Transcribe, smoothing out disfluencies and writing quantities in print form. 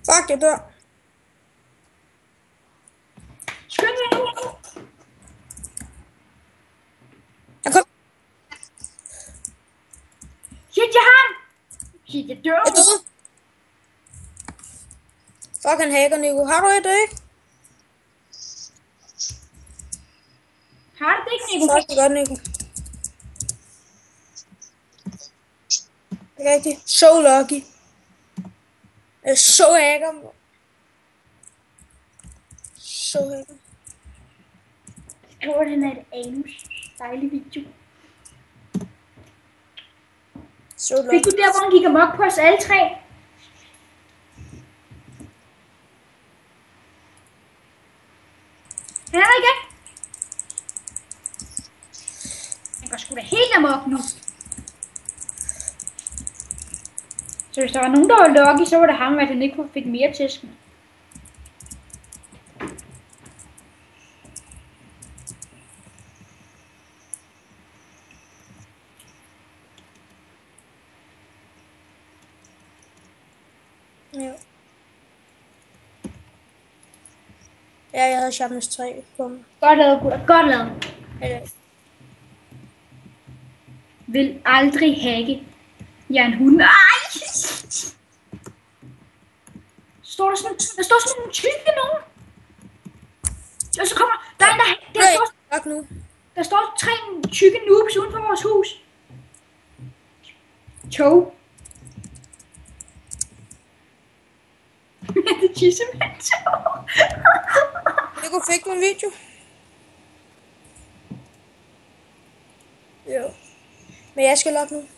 Fuck, jeg dør. Skynd dig nu. Jeg kom. Shit, jeg har ham. Shit, jeg dør. Jeg døde. Fuck, han hacker, Nico. Har du et, ikke? Har du det ikke, Nico? Fuck, det er godt, Nico. Det er rigtigt. So lucky. So hacker. So hacker. Jeg tror, den er et anus. Dejlig video. So Fik lucky. du der, hvor han gik amok på os alle tre? Han er der igen. Han går sgu da helt amok nu. Så hvis der var nogen, der var lucky, så var det ham, at han ikke fik mere tæsken. Ja. Ja, jeg havde Sharpness 3 på mig. Godt lavet, gutter. Godt lavet. Ja. Vil aldrig hacke. Jeg er en hund. Ej! Der står sådan nogle tykke nogen. Og så kommer der er en, der står 3 tykke noobs uden for vores hus. Tog. Det er tissemand tog. Det kunne fik min video. Jo. Men jeg skal logge nu.